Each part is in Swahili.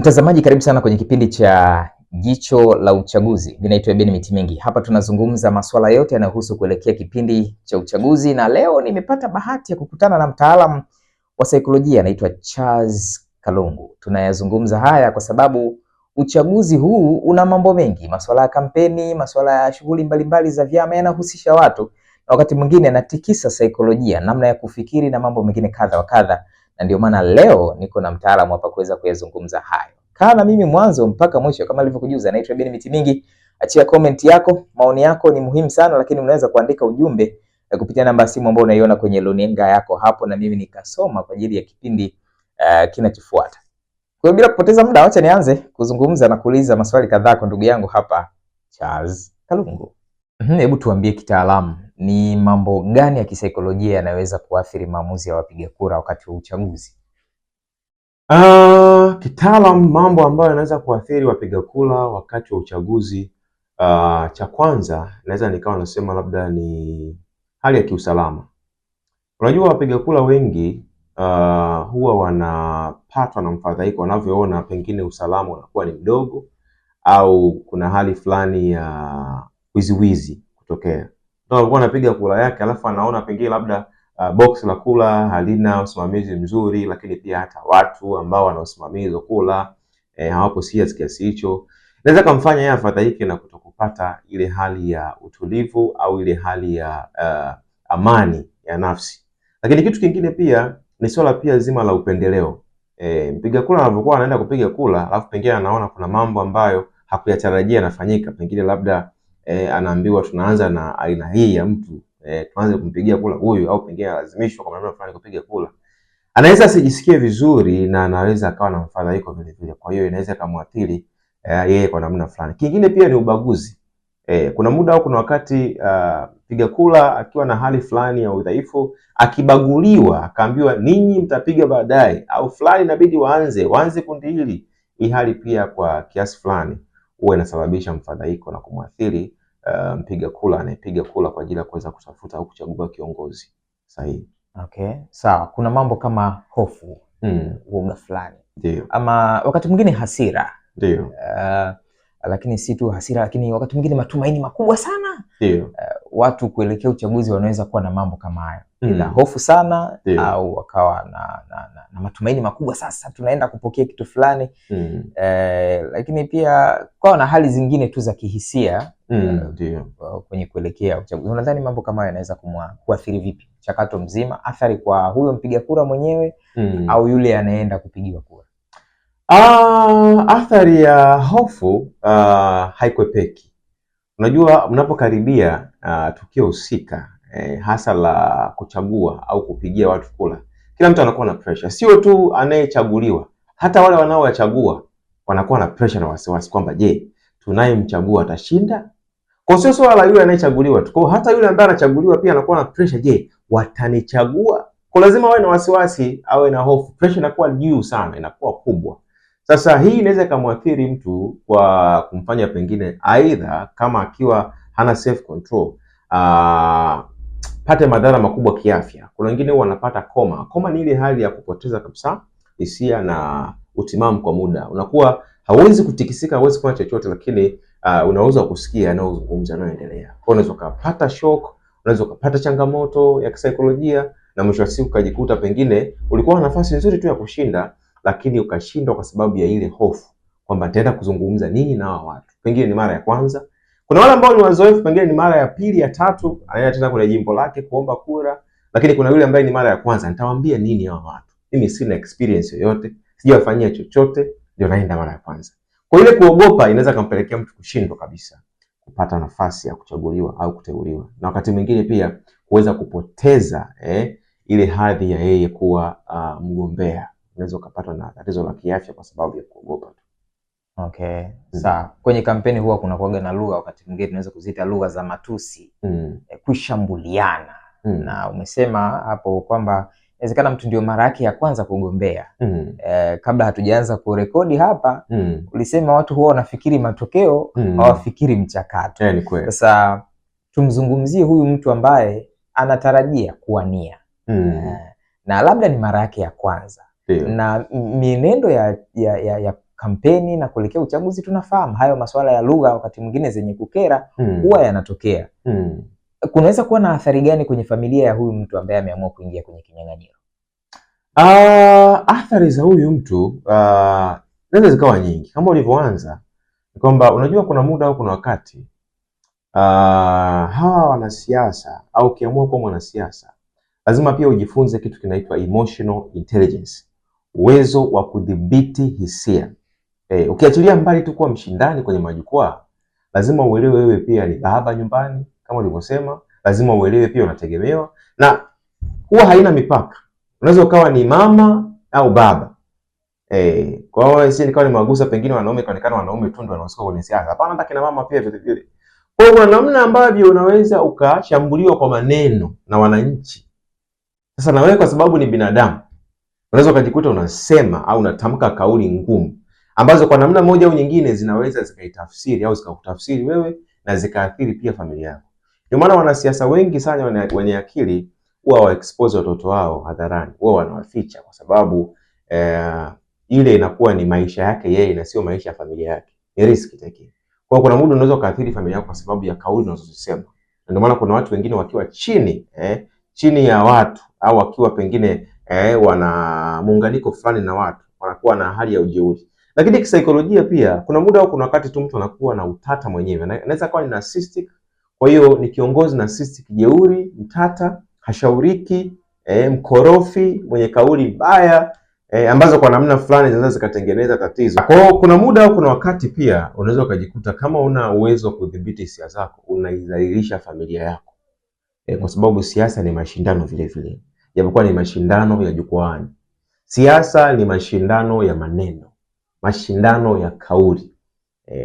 Mtazamaji, karibu sana kwenye kipindi cha Jicho la Uchaguzi. Mimi naitwa Ben Mitimingi. Hapa tunazungumza masuala yote yanayohusu kuelekea kipindi cha uchaguzi, na leo nimepata bahati ya kukutana na mtaalamu wa saikolojia anaitwa Charles Kalungu. Tunayazungumza haya kwa sababu uchaguzi huu una mambo mengi, masuala ya kampeni, masuala ya shughuli mbalimbali za vyama yanahusisha watu, na wakati mwingine anatikisa saikolojia, namna ya kufikiri na mambo mengine kadha wa kadha. Na ndio maana leo niko na mtaalamu hapa kuweza kuyazungumza hayo. Kaa na mimi mwanzo mpaka mwisho kama nilivyokujuza. Naitwa Ben Mitimingi. Achia comment yako, maoni yako ni muhimu sana, lakini unaweza kuandika ujumbe kupitia namba ya simu ambayo unaiona kwenye runinga yako hapo, na mimi nikasoma kwa ajili ya kipindi kinachofuata. Kwa hiyo bila kupoteza muda, acha nianze kuzungumza na kuuliza maswali kadhaa kwa ndugu yangu hapa Charles Kalungu. Hebu tuambie kitaalamu, ni mambo gani ya kisaikolojia yanaweza kuathiri maamuzi ya wapiga kura wakati wa uchaguzi? Kitaalam, mambo ambayo yanaweza kuathiri wapiga kura wakati wa uchaguzi, cha kwanza naweza nikawa nasema labda ni hali ya kiusalama. Unajua wapiga kura wengi huwa wanapatwa na mfadhaiko wanavyoona pengine usalama unakuwa ni mdogo au kuna hali fulani ya wiziwizi kutokea. Ndio anakuwa anapiga kura yake alafu anaona pengine labda box la kula halina usimamizi mzuri, lakini pia hata watu ambao wanaosimamia kula hawapo serious kiasi hicho. Inaweza kumfanya yeye afadhaike na kutokupata ile hali ya utulivu au ile hali ya amani ya nafsi. Lakini kitu kingine pia ni swala pia zima la upendeleo. Mpiga kura anapokuwa anaenda kupiga kura alafu pengine anaona kuna mambo ambayo hakuyatarajia yanafanyika, pengine labda anaambiwa tunaanza na aina hii ya mtu, tuanze kumpigia kura huyu, au pengine lazimishwa kwa namna fulani kupiga kura, anaweza asijisikie vizuri na anaweza akawa na mfadhaiko vile vile. Kwa hiyo inaweza kumwathiri yeye kwa namna fulani. Kingine pia ni ubaguzi. Kuna muda au kuna wakati piga kura akiwa na hali fulani ya udhaifu, akibaguliwa, akaambiwa ninyi mtapiga baadaye, au fulani inabidi waanze kundi hili, hii hali pia kwa kiasi fulani huwa inasababisha mfadhaiko na kumwathiri mpiga kura anayepiga kura kwa ajili ya kuweza kutafuta au kuchagua kiongozi sahihi. Okay, sawa. Kuna mambo kama hofu, uoga fulani. Ndio. Ama wakati mwingine hasira. Ndio. Lakini si tu hasira, lakini wakati mwingine matumaini makubwa sana. Ndio. Watu kuelekea uchaguzi wanaweza kuwa na mambo kama hayo. Ila hofu sana. Dio. Au wakawa na matumaini makubwa, sasa tunaenda kupokea kitu fulani. Lakini pia kwa na hali zingine tu za kihisia kwenye kuelekea uchaguzi. Unadhani mambo kama hayo yanaweza kuathiri vipi mchakato mzima, athari kwa huyo mpiga kura mwenyewe au yule anayeenda kupigiwa kura? Athari ya hofu haikwepeki. Unajua mnapokaribia tukio husika, hasa la kuchagua au kupigia watu kura, kila mtu anakuwa na pressure. Sio tu anayechaguliwa, hata wale wanaochagua wanakuwa na pressure na wasiwasi kwamba je, tunayemchagua atashinda? Kwa sio swala la yule anayechaguliwa tu, hata yule ambaye anachaguliwa pia anakuwa na pressure, je, watanichagua? Kwa lazima awe na wasiwasi, awe na hofu. Pressure inakuwa juu sana, inakuwa kubwa. Sasa hii inaweza kumwathiri mtu kwa kumfanya pengine aidha kama akiwa hana self control pate madhara makubwa kiafya. Kuna wengine wanapata koma. Koma ni ile hali ya kupoteza kabisa hisia na utimamu kwa muda. Unakuwa hauwezi kutikisika, hauwezi kufanya chochote, lakini unaweza kusikia yanayozungumza yanayoendelea. Kwa unaweza kupata shock, unaweza kupata changamoto ya kisaikolojia, na mwisho wa siku ukajikuta pengine ulikuwa na nafasi nzuri tu ya kushinda, lakini ukashindwa kwa sababu ya ile hofu kwamba nitaenda kuzungumza nini na hao watu. Pengine ni mara ya kwanza. Kuna wale ambao ni wazoefu, pengine ni mara ya pili, ya tatu, anaenda tena kwenye jimbo lake kuomba kura. Lakini kuna yule ambaye ni mara ya kwanza, nitawaambia nini hao watu? Mimi sina experience yoyote, sijawafanyia chochote, ndio naenda mara ya kwanza. Kwa ile kuogopa inaweza kumpelekea mtu kushindwa kabisa kupata nafasi ya kuchaguliwa au kuteuliwa. Na wakati mwingine pia kuweza kupoteza ile hadhi ya yeye kuwa mgombea. Unaweza kupata na tatizo la kiafya kwa sababu ya kuogopa tu. Okay, sawa. Kwenye kampeni huwa kuna kuaga na lugha, wakati mwingine tunaweza kuziita lugha za matusi, kushambuliana. Na umesema hapo kwamba inawezekana mtu ndio mara yake ya kwanza kugombea. Kabla hatujaanza kurekodi hapa, ulisema watu huwa wanafikiri matokeo, hawafikiri mchakato. Sasa tumzungumzie huyu mtu ambaye anatarajia kuwania. Na labda ni mara yake ya kwanza. Na mienendo ya kampeni na kuelekea uchaguzi, tunafahamu hayo masuala ya lugha wakati mwingine zenye kukera huwa yanatokea. Kunaweza kuwa na athari gani kwenye familia ya huyu mtu ambaye ameamua kuingia kwenye kinyang'anyiro? Athari za huyu mtu naweza zikawa nyingi. Kama ulivyoanza kwamba unajua kuna muda au kuna wakati hawa wanasiasa au ukiamua kuwa mwanasiasa lazima pia ujifunze kitu kinaitwa emotional intelligence, uwezo wa kudhibiti hisia. Ukiachilia mbali tu kuwa mshindani kwenye majukwaa, lazima uelewe wewe pia ni baba nyumbani kama ulivyosema, lazima uelewe pia unategemewa, na huwa haina mipaka. Unaweza ukawa ni mama au baba. Kwa hiyo si nikawa nimewagusa pengine wanaume kaonekana wanaume tu ndio wanahusika kwenye siasa. Hapana, hata kina mama pia vile vile. Kwa hiyo kuna namna ambavyo unaweza ukashambuliwa kwa maneno na wananchi. Sasa na wewe kwa sababu ni binadamu, unaweza ukajikuta unasema au unatamka kauli ngumu ambazo kwa namna moja au nyingine zinaweza zikaitafsiri au zikakutafsiri wewe na zikaathiri pia familia yako. Ndio maana wanasiasa wengi sana wenye akili huwa wa-expose watoto wao hadharani, huwa wanawaficha kwa sababu ile inakuwa ni maisha yake yeye na sio maisha ya familia yake. Ni risk take. Kwa hiyo kuna muda unaweza ukaathiri familia yako kwa sababu ya kauli unazozisema. Ndio maana kuna watu wengine wakiwa chini ya watu au wakiwa pengine wana muunganiko fulani na watu, wanakuwa na hali ya ujeuri. Lakini kisaikolojia pia kuna muda au kuna wakati tu mtu anakuwa na utata mwenyewe. Anaweza kuwa ni narcissistic. Kwa hiyo ni kiongozi narcissistic, jeuri, mtata, hashauriki, mkorofi, mwenye kauli mbaya, ambazo kwa namna fulani zinaweza zikatengeneza tatizo. Kwa hiyo kuna muda au kuna wakati pia unaweza ukajikuta kama una uwezo wa kudhibiti hisia zako, unaidhalilisha familia yako. Kwa sababu siasa ni mashindano vile vile. Japokuwa ni mashindano ya jukwaani. Siasa ni mashindano ya maneno, mashindano ya kauli.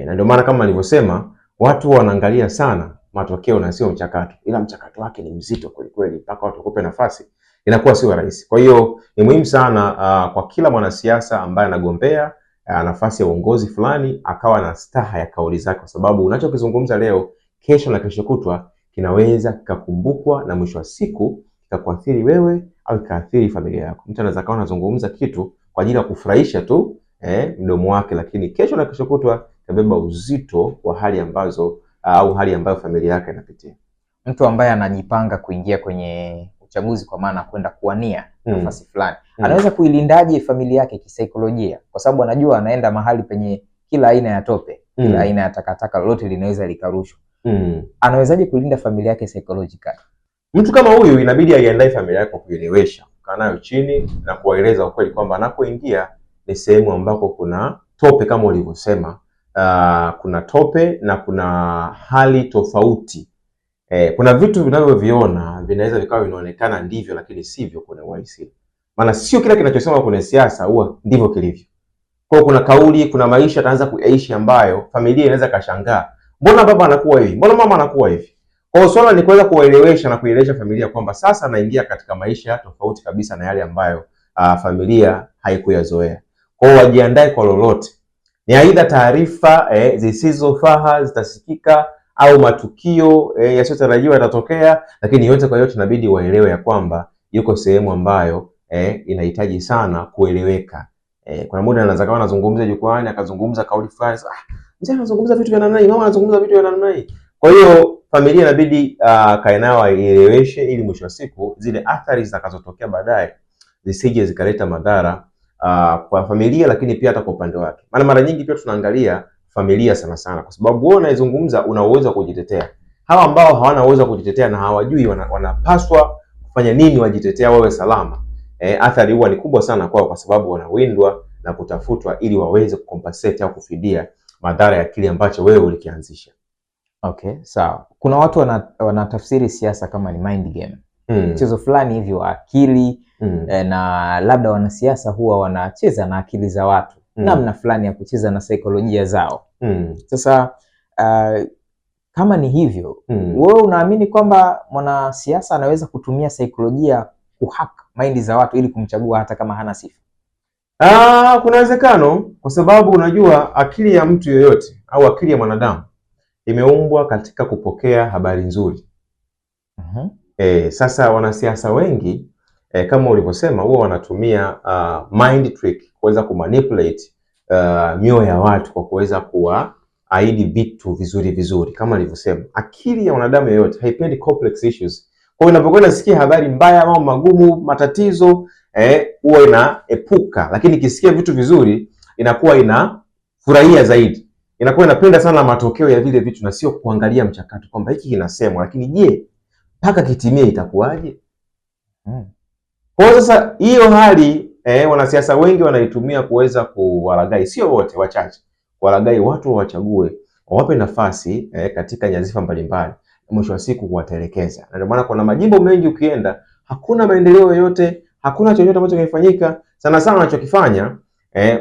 Na ndio maana kama nilivyosema, watu wanaangalia sana matokeo na sio mchakato. Ila mchakato wake ni mzito kweli kweli, mpaka watu wakupe nafasi inakuwa sio rahisi. Kwa hiyo ni muhimu sana kwa kila mwanasiasa ambaye anagombea nafasi ya uongozi fulani akawa na staha ya kauli zake, kwa sababu unachokizungumza leo, kesho na kesho kutwa kinaweza kikakumbukwa na mwisho wa siku kikakuathiri wewe au kikaathiri familia yako. Mtu anaweza kawa anazungumza kitu kwa ajili ya kufurahisha tu mdomo wake, lakini kesho na kesho kutwa kabeba uzito wa hali ambazo au hali ambayo familia yake inapitia. Mtu ambaye anajipanga kuingia kwenye uchaguzi kwa maana kwenda kuwania nafasi fulani, anaweza kuilindaje familia yake kisaikolojia? Kwa sababu anajua anaenda mahali penye kila aina ya tope, kila aina ya takataka, lolote linaweza likarushwa. Anawezaje kuilinda familia yake psychologically? Mtu kama huyu inabidi aiandae familia yake kwa kuelewesha, kukaa nayo chini na kuwaeleza ukweli kwamba anapoingia ni sehemu ambako kuna tope kama ulivyosema. Kuna tope na kuna hali tofauti. Kuna vitu vinavyoviona vinaweza vikawa vinaonekana ndivyo lakini sivyo kwenye uhalisia. Maana sio kila kinachosema kwenye siasa huwa ndivyo kilivyo. Kwa kuna kauli, kuna maisha ataanza kuishi ambayo familia inaweza kashangaa. Mbona baba anakuwa hivi? Mbona mama anakuwa hivi? Kwa hiyo swala ni kuweza kuwaelewesha na kuielewesha familia kwamba sasa anaingia katika maisha tofauti kabisa na yale ambayo familia haikuyazoea. Kwa hiyo wajiandae kwa lolote. Ni aidha taarifa zisizofaa zitasikika au matukio yasiyotarajiwa yatatokea, lakini yote kwa yote inabidi waelewe ya kwamba yuko sehemu ambayo inahitaji sana kueleweka. Kuna muda anaweza kawa anazungumza jukwani akazungumza kauli fulani, mzee anazungumza vitu vya namna hii, mama anazungumza vitu vya namna hii. Kwa hiyo familia inabidi kae nao aieleweshe, ili mwisho wa siku zile athari zitakazotokea baadaye zisije zikaleta madhara kwa familia, lakini pia hata kwa upande wake. Maana mara nyingi pia tunaangalia familia sana sana, kwa sababu wewe unayezungumza una uwezo wa kujitetea. Hawa ambao hawana uwezo wa kujitetea na hawajui wanapaswa kufanya nini wajitetea wawe salama, athari huwa ni kubwa sana kwao, kwa sababu wanawindwa na kutafutwa ili waweze kucompensate au kufidia madhara ya kile ambacho wewe ulikianzisha. Okay, sawa. Kuna watu wanatafsiri siasa kama ni mind game. Mchezo fulani hivi wa akili, na labda wanasiasa huwa wanacheza na akili za watu. Namna fulani ya kucheza na saikolojia zao. Sasa kama ni hivyo, wewe unaamini kwamba mwanasiasa anaweza kutumia saikolojia kuhack mind za watu ili kumchagua hata kama hana sifa? Kuna uwezekano, kwa sababu unajua akili ya mtu yoyote au akili ya mwanadamu imeumbwa katika kupokea habari nzuri. Sasa wanasiasa wengi kama ulivyosema huwa wanatumia mind trick kuweza kumanipulate mioyo ya watu kwa kuweza kuwaahidi vitu vizuri vizuri. Kama nilivyosema, akili ya wanadamu yoyote haipendi complex issues. Kwa hiyo unapokuwa unasikia habari mbaya, mambo magumu, matatizo, huwa inaepuka, lakini ikisikia vitu vizuri inakuwa inafurahia zaidi. Inakuwa inapenda sana matokeo ya vile vitu na sio kuangalia mchakato kwamba hiki kinasemwa, lakini je, mpaka kitimie itakuwaje? Kwa hiyo sasa hiyo hali wanasiasa wengi wanaitumia kuweza kuwalaghai, sio wote, wachache, kuwalaghai watu wawachague, wawape nafasi katika nyadhifa mbalimbali, mwisho wa siku kuwatelekeza. Na ndio maana kuna majimbo mengi ukienda hakuna maendeleo yoyote, hakuna chochote ambacho kimefanyika. Sana sana wanachokifanya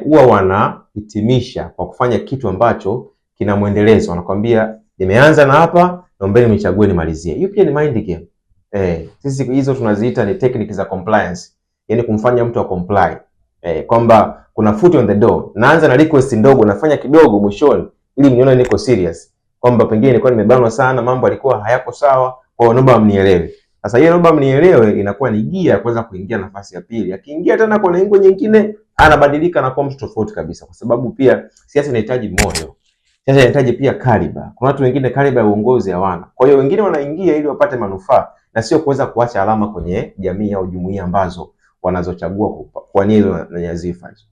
huwa wanahitimisha kwa kufanya kitu ambacho kina mwendelezo. Wanakuambia nimeanza na hapa, naombeni mnichague nimalizie. Hiyo pia ni mind game. Sisi hizo tunaziita ni technique za compliance. Yaani kumfanya mtu comply. Kwamba kuna foot on the door. Naanza na request ndogo, nafanya kidogo mwishoni ili mnione niko serious. Kwamba pengine nilikuwa nimebanwa sana, mambo yalikuwa hayako sawa, kwa hiyo naomba mnielewe. Sasa hiyo naomba mnielewe inakuwa ni gia ya kuweza kuingia nafasi ya pili. Akiingia tena kwa lengo nyingine, anabadilika na kuwa mtu tofauti kabisa, kwa sababu pia siasa inahitaji moyo. Siasa inahitaji pia kaliba. Kuna watu wengine kaliba ya uongozi hawana. Kwa hiyo wengine wanaingia ili wapate manufaa na sio kuweza kuacha alama kwenye jamii au jumuiya ambazo wanazochagua kwa nia na nyadhifa hizo.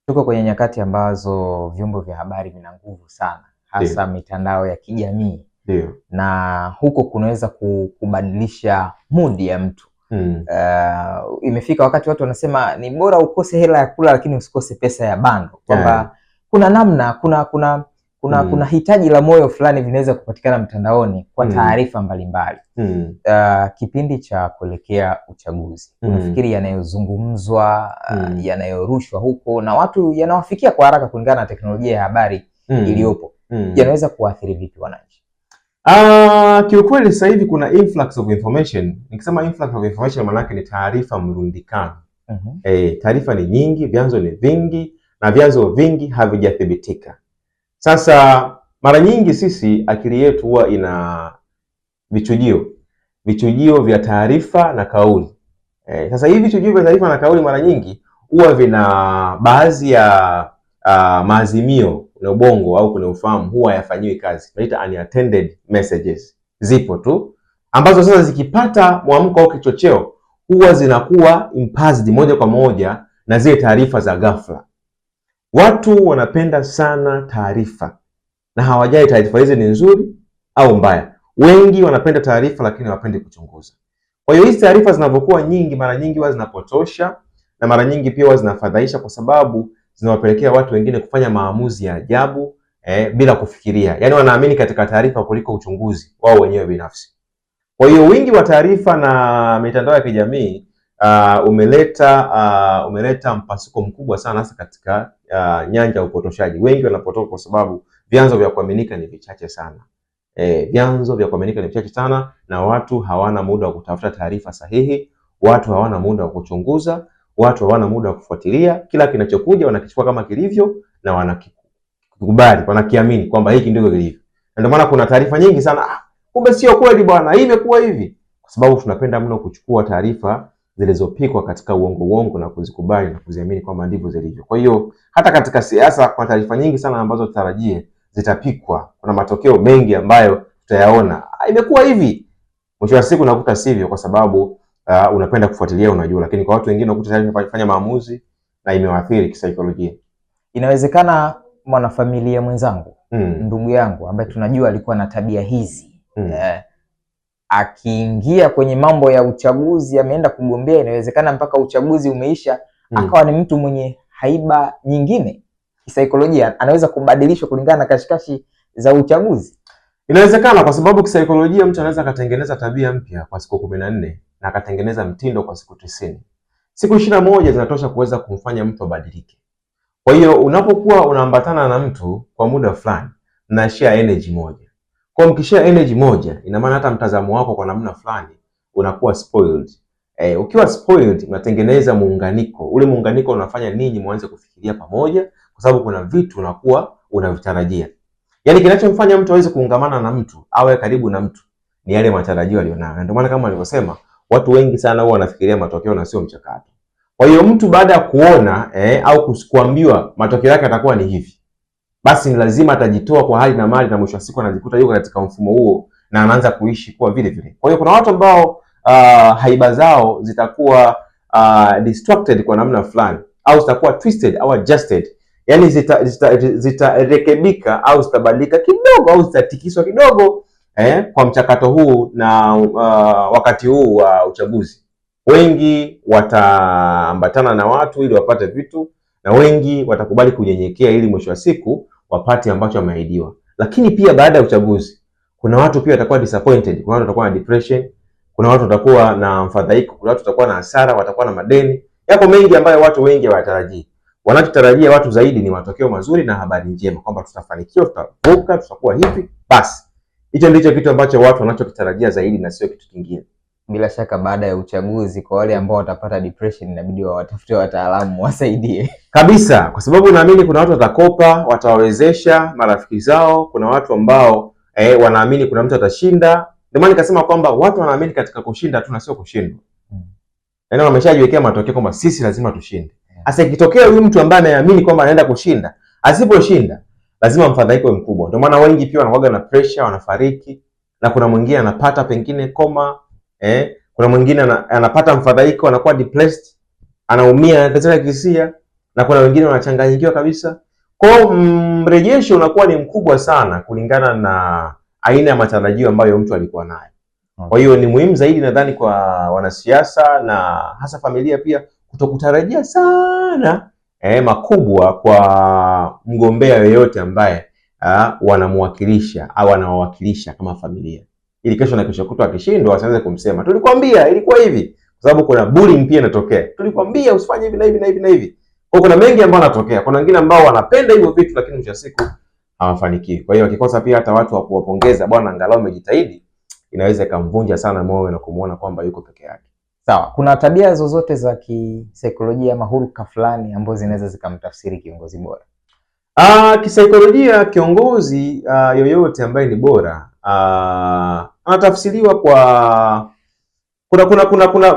Tuko kwenye nyakati ambazo vyombo vya habari vina nguvu sana, hasa mitandao ya kijamii. Ndio. Na huko kunaweza kubadilisha mood ya mtu. Imefika wakati watu wanasema ni bora ukose hela ya kula lakini usikose pesa ya bando. Kwamba kuna namna, kuna hitaji la moyo fulani vinaweza kupatikana mtandaoni kwa taarifa mbalimbali. Kipindi cha kuelekea uchaguzi, unafikiri yanayozungumzwa, yanayorushwa huko na watu yanawafikia kwa haraka kulingana na teknolojia ya habari iliyopo, yanaweza kuathiri vipi wananchi? Kiukweli sasa hivi kuna influx of information. Nikisema influx of information maana yake ni taarifa mrundikano. Taarifa ni nyingi, vyanzo ni vingi na vyanzo vingi havijathibitika. Sasa mara nyingi sisi akili yetu huwa ina vichujio vya taarifa na kauli. Sasa hivi vichujio vya taarifa na kauli mara nyingi huwa vina baadhi ya maazimio na ubongo au kuna ufahamu huwa yafanyiwi kazi. Tunaita unattended messages. Zipo tu ambazo sasa zikipata mwamko au kichocheo huwa zinakuwa impulsed moja kwa moja na zile taarifa za ghafla. Watu wanapenda sana taarifa na hawajali taarifa hizi ni nzuri au mbaya. Wengi wanapenda taarifa lakini hawapendi kuchunguza. Kwa hiyo hizi taarifa zinapokuwa nyingi, mara nyingi huwa zinapotosha na mara nyingi pia huwa zinafadhaisha, kwa sababu zinawapelekea watu wengine kufanya maamuzi ya ajabu bila kufikiria. Yaani wanaamini katika taarifa kuliko uchunguzi wao wenyewe binafsi. Kwa hiyo wingi wa taarifa na mitandao ya kijamii umeleta mpasuko mkubwa sana hasa katika nyanja ya upotoshaji. Wengi wanapotoka kwa sababu vyanzo vya kuaminika ni vichache sana. Vyanzo vya kuaminika ni vichache sana na watu hawana muda wa kutafuta taarifa sahihi, watu hawana muda wa kuchunguza, watu hawana muda wa kufuatilia. Kila kinachokuja wanakichukua kama kilivyo na wanakikubali, wanakiamini kwamba hiki ndivyo kilivyo. Ndio maana kuna taarifa nyingi sana, kumbe sio kweli bwana, hii imekuwa hivi. Kwa sababu tunapenda mno kuchukua taarifa zilizopikwa katika uongo na kuzikubali na kuziamini kwamba ndivyo zilivyo. Kwa hiyo hata katika siasa kuna taarifa nyingi sana ambazo tutarajie zitapikwa. Kuna matokeo mengi ambayo tutayaona imekuwa hivi, mwisho wa siku nakuta sivyo, kwa sababu unapenda kufuatilia, unajua. Lakini kwa watu wengine unakuta tayari kufanya maamuzi na imewaathiri kisaikolojia. Inawezekana mwanafamilia mwenzangu, ndugu yangu ambaye tunajua alikuwa na tabia hizi, akiingia kwenye mambo ya uchaguzi, ameenda kugombea, inawezekana mpaka uchaguzi umeisha akawa ni mtu mwenye haiba nyingine. Kisaikolojia anaweza kubadilishwa kulingana na kashikashi za uchaguzi. Inawezekana, kwa sababu kisaikolojia mtu anaweza akatengeneza tabia mpya kwa siku 14 na akatengeneza mtindo kwa siku 90. Siku 21 zinatosha kuweza kumfanya mtu abadilike. Kwa hiyo unapokuwa unaambatana na mtu kwa muda fulani na share energy moja. Kwa mkishare energy moja, ina maana hata mtazamo wako kwa namna fulani unakuwa spoiled. Ukiwa spoiled unatengeneza muunganiko. Ule muunganiko unafanya ninyi muanze kufikiria pamoja, kwa sababu kuna vitu unakuwa unavitarajia. Yaani kinachomfanya mtu aweze kuungamana na mtu, awe karibu na mtu, ni yale matarajio alionayo. Ndio maana kama nilivyosema, watu wengi sana huwa wanafikiria matokeo na sio mchakato. Kwa hiyo mtu baada ya kuona au kuambiwa matokeo yake atakuwa ni hivi, basi ni lazima atajitoa kwa hali na mali, na mwisho wa siku anajikuta yuko katika mfumo huo na anaanza kuishi kuwa vile vile. Kwa hiyo kuna watu ambao haiba zao zitakuwa distracted kwa namna fulani, au zitakuwa twisted au adjusted, yani zitarekebika au zitabadilika kidogo au zitatikiswa kidogo kwa mchakato huu na wakati huu wa uchaguzi. Wengi wataambatana na watu ili wapate vitu, na wengi watakubali kunyenyekea ili mwisho wa siku wapate ambacho wameahidiwa. Lakini pia baada ya uchaguzi kuna watu pia watakuwa disappointed, kuna watu watakuwa na depression, kuna watu watakuwa na mfadhaiko, kuna watu watakuwa na hasara, watakuwa na madeni. Yako mengi ambayo watu wengi hawatarajii. Wanachotarajia watu zaidi ni matokeo mazuri na habari njema, kwamba tutafanikiwa, tutavuka, tutakuwa hivi. Basi hicho ndicho kitu ambacho watu wanachokitarajia zaidi na sio kitu kingine. Bila shaka baada ya uchaguzi, kwa wale ambao watapata depression, inabidi watafute wataalamu wasaidie kabisa, kwa sababu naamini kuna watu watakopa, watawawezesha marafiki zao. Kuna watu ambao wanaamini kuna mtu atashinda. Ndio maana nikasema kwamba watu wanaamini katika kushinda tu na sio kushindwa. Yaani wameshajiwekea matokeo kwamba sisi lazima tushinde. Sasa ikitokea huyu mtu ambaye anaamini kwamba anaenda kushinda, asiposhinda, lazima mfadhaiko mkubwa. Ndio maana wengi pia wanakuwa na pressure, wanafariki, na kuna mwingine anapata pengine koma, kuna mwingine anapata mfadhaiko, anakuwa depressed, anaumia, anateseka kihisia, na kuna wengine wanachanganyikiwa kabisa. Kwa hiyo mrejesho unakuwa ni mkubwa sana kulingana na aina ya matarajio ambayo mtu alikuwa nayo. Kwa hiyo ni muhimu zaidi nadhani kwa wanasiasa na hasa familia pia kutokutarajia sana makubwa kwa mgombea yoyote ambaye wanamwakilisha au anawawakilisha kama familia, ili kesho na kesho kutwa akishindwa wasianze kumsema tulikwambia ilikuwa hivi, kwa sababu kuna bullying pia inatokea. Tulikwambia usifanye hivi na hivi na hivi na hivi. Kwa kuna mengi ambayo yanatokea. Kuna wengine ambao wanapenda hivyo vitu lakini mwisho wa siku hawafanikiwi. Kwa hiyo akikosa pia hata watu wa kuwapongeza, bwana angalau umejitahidi, inaweza ikamvunja sana moyo na kumuona kwamba yuko peke yake. Sawa, kuna tabia zozote za kisaikolojia ama hulka fulani ambazo zinaweza zikamtafsiri kiongozi bora? Kisaikolojia kiongozi yoyote ambaye ni bora anatafsiriwa kwa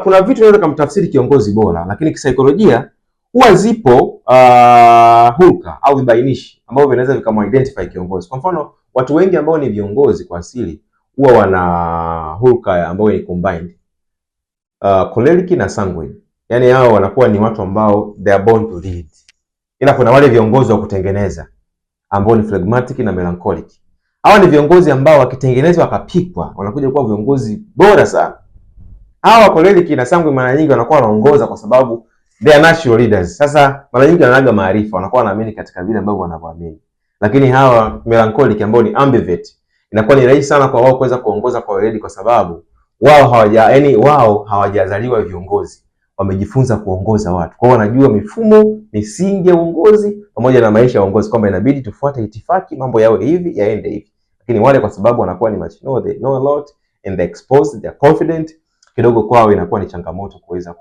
kuna vitu vinaweza kumtafsiri kiongozi bora, lakini kisaikolojia huwa zipo hulka au vibainishi ambavyo vinaweza vikamidentify kiongozi. Kwa mfano, watu wengi ambao ni viongozi kwa asili huwa wana hulka ambayo ni combined, choleric na sanguine. Yaani hao wanakuwa ni watu ambao they are born to lead. Ila kuna wale viongozi wa kutengeneza ambao ni phlegmatic na melancholic. Hawa ni viongozi ambao wakitengenezwa wakapikwa wanakuja kuwa viongozi bora sana. Hawa choleric na sanguine mara nyingi wanakuwa wanaongoza kwa sababu they are natural leaders. Sasa mara nyingi wanaga maarifa, wanakuwa wanaamini katika vile ambavyo wanavyoamini. Lakini hawa melancholic ambao ni ambivert, inakuwa ni rahisi sana kwa wao kuweza kuongoza kwa weledi, kwa sababu wao hawajazaliwa viongozi, wamejifunza kuongoza watu. Kwa hiyo wanajua mifumo, misingi ya uongozi pamoja na maisha ya uongozi, kwamba inabidi tufuate itifaki, mambo yawe hivi, yaende hivi. Lakini wale kwa sababu wanakuwa ni much know, they know a lot and they exposed, they are confident, kidogo kwao inakuwa ni changamoto kuweza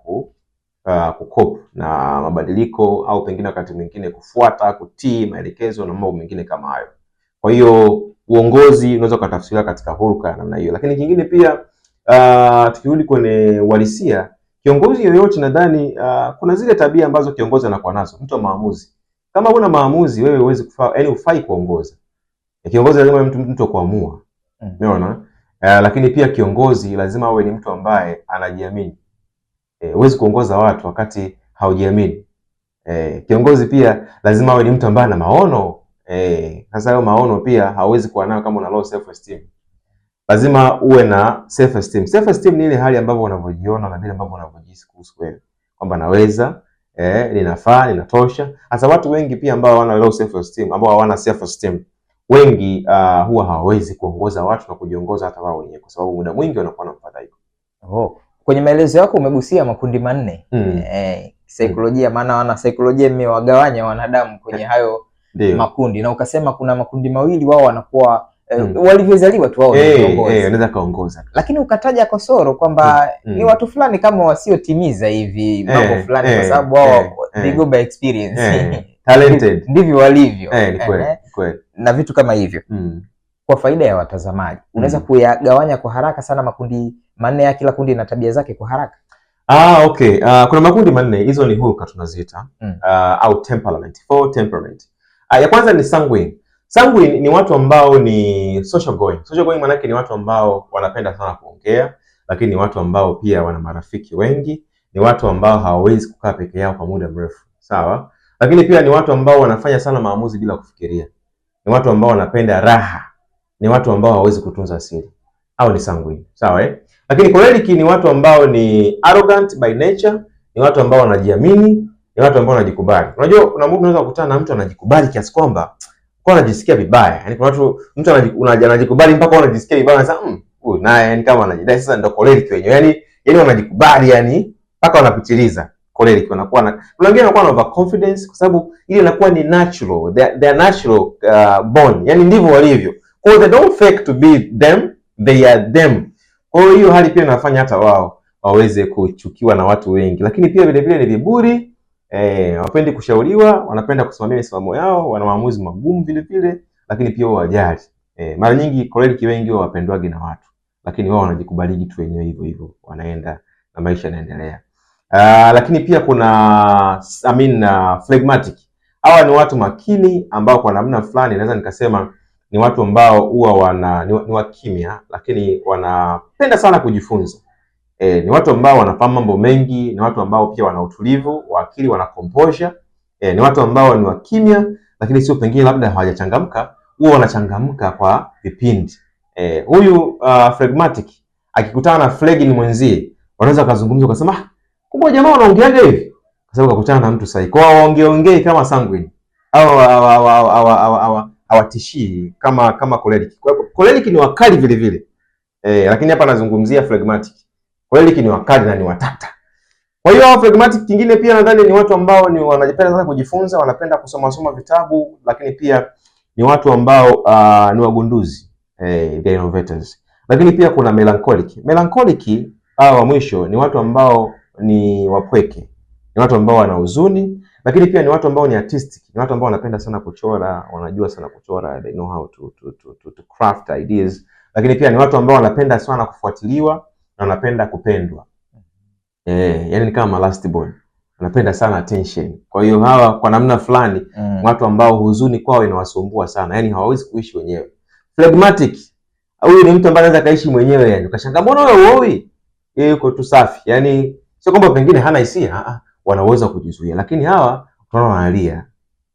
kucope na mabadiliko, au pengine wakati mwingine kufuata, kutii maelekezo na mambo mengine kama hayo. Kwa hiyo uongozi unaweza kutafsiriwa katika hulka namna hiyo. Lakini kingine pia tukirudi kwenye uhalisia, kiongozi yoyote nadhani kuna zile tabia ambazo kiongozi anakuwa nazo. Mtu wa maamuzi. Kama huna maamuzi wewe huwezi hufai kuongoza. Kiongozi lazima mtu wa kuamua. Umeona? Lakini pia kiongozi lazima awe ni mtu ambaye anajiamini. Huwezi kuongoza watu wakati haujiamini. Kiongozi pia lazima awe ni mtu ambaye ana maono. Sasa hayo maono pia hauwezi kuwa nayo kama una low self esteem. Lazima uwe na self esteem. Self esteem ni ile hali ambayo unavyojiona na vile ambavyo unavyojihisi kuhusu wewe, kwamba naweza, ninafaa, ninatosha. Hasa watu wengi pia ambao hawana low self esteem, ambao hawana self esteem, wengi huwa hawawezi kuongoza watu na kujiongoza hata wao wenyewe, kwa sababu muda mwingi wanakuwa na mfadhaiko. Kwenye maelezo yako umegusia makundi manne. Saikolojia, maana wana saikolojia imewagawanya wanadamu kwenye hayo makundi, na ukasema kuna makundi mawili wao wanakuwa walivyozaliwa tu wao ni viongozi. Wanaweza kaongoza. Lakini ukataja kasoro kwamba ni watu fulani kama wasiotimiza hivi mambo fulani, kwa sababu wao they go by experience. Talented. Ndivyo walivyo. Ni kweli. Na vitu kama hivyo. Kwa faida ya watazamaji, unaweza kuyagawanya kwa haraka sana makundi manne ya kila kundi na tabia zake kwa haraka? Okay. Kuna makundi manne, hizo ni hulka tunaziita au temperament, four temperament. Ya kwanza ni sanguine. Sanguine ni watu ambao ni social going. Social going maana yake ni watu ambao wanapenda sana kuongea, lakini ni watu ambao pia wana marafiki wengi, ni watu ambao hawawezi kukaa peke yao kwa muda mrefu. Sawa? Lakini pia ni watu ambao wanafanya sana maamuzi bila kufikiria. Ni watu ambao wanapenda raha. Ni watu ambao hawawezi kutunza siri. Au ni sanguine. Sawa Lakini choleric ni watu ambao ni arrogant by nature, ni watu ambao wanajiamini, ni watu ambao wanajikubali. Unajua kuna mtu unaweza kukutana na mtu anajikubali kiasi kwamba kwa anajisikia vibaya. Yaani kuna mtu anajikubali mpaka anajisikia vibaya anasema huyu naye yani kama anajidai. Sasa ndio choleric wenyewe. Yaani wanajikubali yani mpaka wanapitiliza. Choleric wanakuwa na wengine wanakuwa na overconfidence kwa sababu ile inakuwa ni natural. They are natural born. Yaani ndivyo walivyo. Kwa they don't fake to be them, they are them. Kwa hiyo hali pia inafanya hata wao waweze kuchukiwa na watu wengi. Lakini pia vile vile ni viburi, wapendi kushauriwa, wanapenda kusimamia misimamo yao, wana maamuzi magumu vile vile, lakini pia wajali. Mara nyingi choleric wengi wapendwagi na watu, lakini wao wanajikubali tu wenyewe hivyo hivyo, wanaenda na maisha yanaendelea. Lakini pia kuna phlegmatic. Hawa ni watu makini ambao kwa namna fulani naweza nikasema ni watu ambao huwa ni wa kimya, lakini wanapenda sana kujifunza. Ni watu ambao wanafahamu mambo mengi, ni watu ambao pia wana utulivu wa akili, wana composure. Ni watu ambao ni wa kimya, lakini sio pengine labda hawajachangamka, huwa wanachangamka kwa vipindi. Huyu phlegmatic akikutana na phlegin mwenzie, wanaweza kuzungumza kusema kumbe jamaa wanaongeaga hivi, kwa sababu akakutana na mtu sahihi. Kwa waongeongee kama sanguine au hawatishii kama choleric. Choleric ni wakali vile vile. Lakini hapa nazungumzia phlegmatic. Choleric ni wakali na ni watata. Kwa hiyo phlegmatic kingine pia nadhani ni watu ambao ni wanajipenda sana kujifunza, wanapenda kusoma vitabu, lakini pia ni watu ambao ni wagunduzi, the innovators. Lakini pia kuna melancholic. Melancholic wa mwisho ni watu ambao ni wapweke. Ni watu ambao wana huzuni, lakini pia ni watu ambao ni artistic. Ni watu ambao wanapenda sana kuchora, wanajua sana kuchora, they know how to craft ideas. Lakini pia ni watu ambao wanapenda sana kufuatiliwa na wanapenda kupendwa. Yani ni kama last born. Wanapenda sana attention. Kwa hiyo hawa kwa namna fulani watu ambao huzuni kwao inawasumbua sana. Yani hawawezi kuishi wenyewe. Phlegmatic, huyu ni mtu ambaye anaweza kaishi mwenyewe yani. Ukashangaa mbona wewe uoi? Yeye yuko tu safi. Yani sio kwamba pengine hana hisia, wanaweza kujizuia. Lakini hawa tunaona wanalia.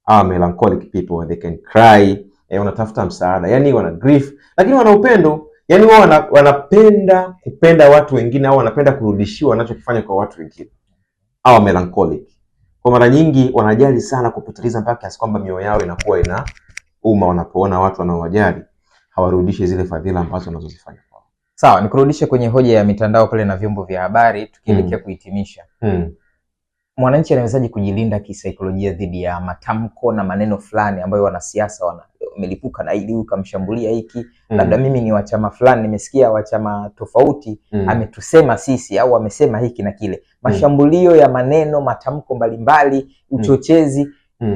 Hawa melancholic people, they can cry, wanatafuta msaada. Yani wana grief, lakini wana upendo. Yani wao wanapenda kupenda watu wengine au wanapenda kurudishiwa wanachokifanya kwa watu wengine. Hawa melancholic. Kwa mara nyingi wanajali sana kupitiliza mpaka kiasi kwamba mioyo yao inakuwa inauma wanapoona watu wanaowajali hawarudishi zile fadhila ambazo wanazozifanya kwao. Sawa, nikurudishe kwenye hoja ya mitandao pale na vyombo vya habari tukielekea kuhitimisha. Mwananchi anawezaje kujilinda kisaikolojia dhidi ya matamko na maneno fulani ambayo wanasiasa wamelipuka na ili ukamshambulia hiki, labda mimi ni wa chama fulani nimesikia wa chama tofauti ametusema sisi au amesema hiki na kile. Mashambulio ya maneno, matamko mbalimbali, uchochezi,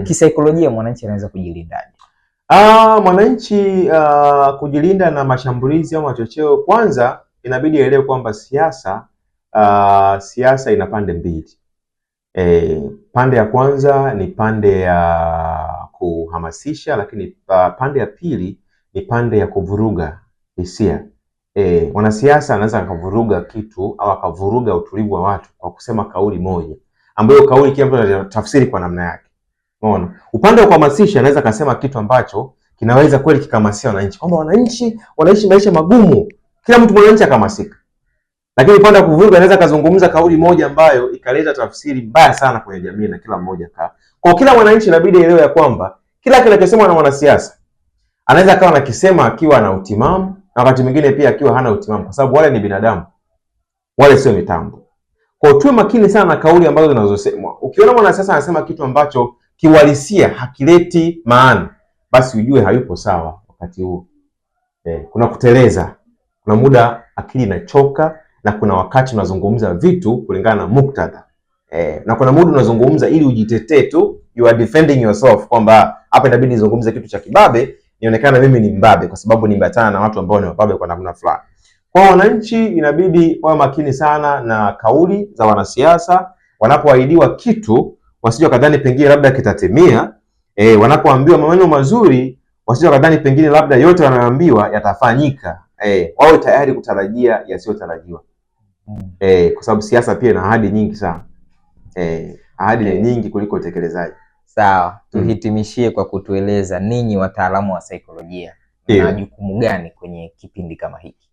kisaikolojia mwananchi anaweza kujilindaje? Mwananchi kujilinda na mashambulizi au machocheo, kwanza inabidi aelewe kwamba siasa ina pande mbili. Pande ya kwanza ni pande ya kuhamasisha, lakini pande ya pili ni pande ya kuvuruga hisia. Wanasiasa anaweza akavuruga kitu au akavuruga utulivu wa watu kwa kusema kauli moja, ambayo kauli kila mtu anatafsiri kwa namna yake. Unaona? Upande wa kuhamasisha anaweza kasema kitu ambacho kinaweza kweli kikahamasisha wananchi, kwamba wananchi wanaishi maisha magumu, kila mtu mwananchi akahamasika. Lakini upande wa kuvuruga anaweza kazungumza kauli moja ambayo ikaleta tafsiri mbaya sana kwenye jamii na kila mmoja kwa kila mwananchi inabidi elewe ya kwamba kila kinachosemwa na mwanasiasa anaweza akawa anakisema akiwa na utimamu na wakati mwingine pia akiwa hana utimamu, kwa sababu wale ni binadamu. Wale sio mitambo. Kwa tuwe makini sana na kauli ambazo zinazosemwa. Ukiona mwanasiasa anasema kitu ambacho kiuhalisia hakileti maana, basi ujue hayupo sawa wakati huo. Kuna kuteleza. Kuna muda akili inachoka na kuna wakati unazungumza vitu kulingana na muktadha. Na kuna muda unazungumza ili ujitetee tu, you are defending yourself, kwamba hapa inabidi nizungumze kitu cha kibabe nionekana mimi ni mbabe kwa sababu nimebatana na watu ambao ni wababe kwa namna fulani. Kwa wananchi inabidi wawe makini sana na kauli za wanasiasa wanapoahidiwa kitu, wasije kadhani pengine labda kitatimia. Wanapoambiwa maneno mazuri, wasije kadhani pengine labda yote wanayoambiwa yatafanyika. Wawe tayari kutarajia yasiyotarajiwa. Kwa sababu siasa pia ina ahadi nyingi sana. Ahadi ni nyingi kuliko utekelezaji. Sawa, tuhitimishie kwa kutueleza ninyi wataalamu wa saikolojia mna jukumu gani kwenye kipindi kama hiki?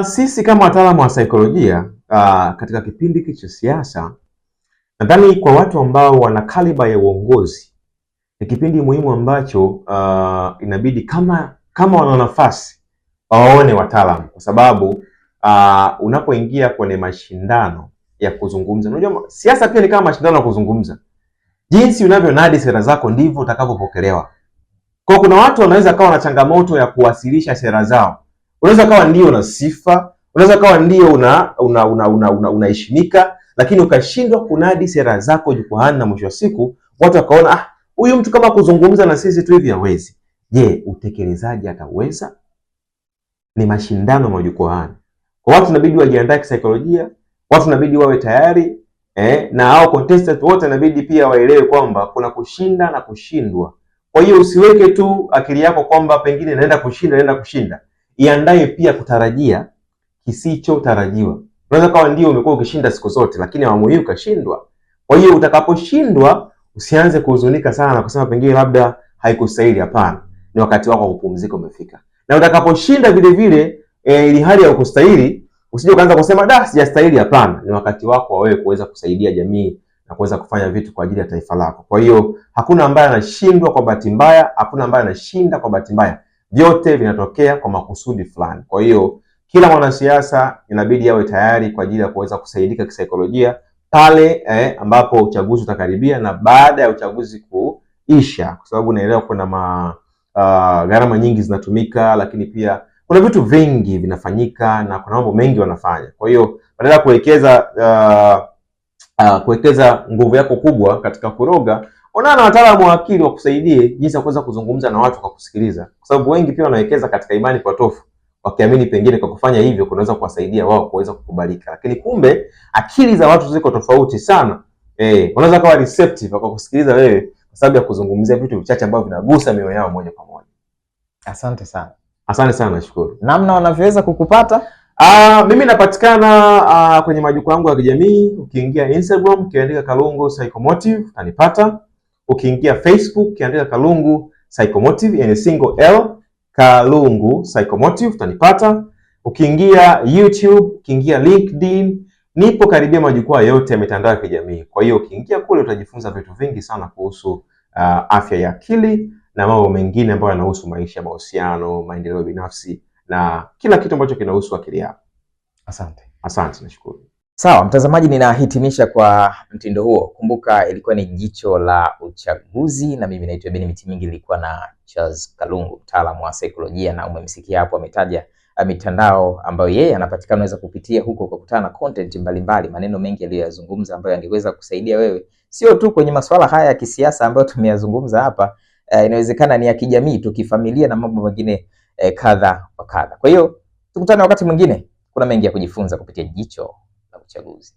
Sisi kama wataalamu wa saikolojia katika kipindi hiki cha siasa, nadhani kwa watu ambao wana kaliba ya uongozi, ni kipindi muhimu ambacho inabidi kama wana nafasi waone wataalamu, kwa sababu unapoingia kwenye mashindano ya kuzungumza, unajua siasa pia ni kama mashindano ya kuzungumza. Jinsi unavyonadi sera zako ndivyo utakavyopokelewa. Kwa kuna watu wanaweza kawa na changamoto ya kuwasilisha sera zao. Unaweza kawa ndio na sifa, unaweza kawa ndio unaheshimika, lakini ukashindwa kunadi sera zako jukwaani, na mwisho wa siku watu wakaona huyu mtu kama kuzungumza na sisi tu hivi hawezi. Je, utekelezaji ataweza? Ni mashindano majukwaani. Kwa watu inabidi wajiandae kisaikolojia, watu inabidi wawe tayari, na hao contestants wote inabidi pia waelewe kwamba kuna kushinda na kushindwa. Kwa hiyo usiweke tu akili yako kwamba pengine naenda kushinda. Iandae pia kutarajia kisichotarajiwa. Unaweza kawa ndio umekuwa ukishinda siku zote, lakini awamu hii ukashindwa. Kwa hiyo utakaposhindwa usianze kuhuzunika sana na kusema pengine labda haikustahili. Hapana, ni wakati wako wa kupumzika umefika. Na utakaposhinda vile vile ili hali ya kustahili, usije ukaanza kusema sijastahili. Hapana, ni wakati wako wewe kuweza kusaidia jamii na kuweza kufanya vitu kwa ajili ya taifa lako. Kwa hiyo hakuna ambaye anashindwa kwa bahati mbaya, hakuna ambaye anashinda kwa bahati mbaya. Vyote vinatokea kwa makusudi fulani. Kwa hiyo kila mwanasiasa inabidi awe tayari kwa ajili ya kuweza kusaidika kisaikolojia pale ambapo uchaguzi utakaribia na baada ya uchaguzi kuisha, kwa sababu naelewa kuna gharama nyingi zinatumika, lakini pia kuna vitu vingi vinafanyika na kuna mambo mengi wanafanya. Kwa hiyo badala ya kuwekeza nguvu yako kubwa katika kuroga, onana na wataalamu wa akili wakusaidie jinsi ya kuweza kuzungumza na watu kwa kusikiliza, kwa sababu wengi pia wanawekeza katika imani potofu, wakiamini pengine kwa kufanya hivyo kunaweza kuwasaidia wao kuweza kukubalika, lakini kumbe akili za watu ziko tofauti sana. Unaweza kuwa receptive kwa kusikiliza wewe kwa sababu ya kuzungumzia vitu vichache ambavyo vinagusa mioyo yao moja kwa moja. Asante sana. Asante sana, nashukuru. Namna wanavyoweza kukupata? Mimi napatikana kwenye majukwaa yangu ya kijamii. Ukiingia Instagram ukiandika Kalungu Psychomotive utanipata. Ukiingia Facebook ukiandika Kalungu Psychomotive yani single L Kalungu Psychomotive utanipata. Ukiingia YouTube, ukiingia LinkedIn, nipo karibia majukwaa yote ya mitandao ya kijamii. Kwa hiyo ukiingia kule utajifunza vitu vingi sana kuhusu afya ya akili na mambo mengine ambayo yanahusu maisha, mahusiano, maendeleo binafsi na kila kitu ambacho kinahusu akili yako. Asante, nashukuru. Sawa, mtazamaji, ninahitimisha kwa mtindo huo. Kumbuka ilikuwa ni Jicho la Uchaguzi na mimi naitwa Beni Mitimingi, nilikuwa na Charles Kalungu, mtaalamu wa saikolojia, na umemsikia hapo ametaja mitandao ambayo yeye anapatikana, unaweza kupitia huko kwa kukutana na content mbalimbali, maneno mengi aliyozungumza ambayo yangeweza kusaidia wewe, sio tu kwenye masuala haya ya kisiasa ambayo tumeyazungumza hapa, inawezekana ni ya kijamii tu, kifamilia na mambo mengine kadha wa kadha. Kwa hiyo tukutane wakati mwingine, kuna mengi ya kujifunza kupitia Jicho la Uchaguzi.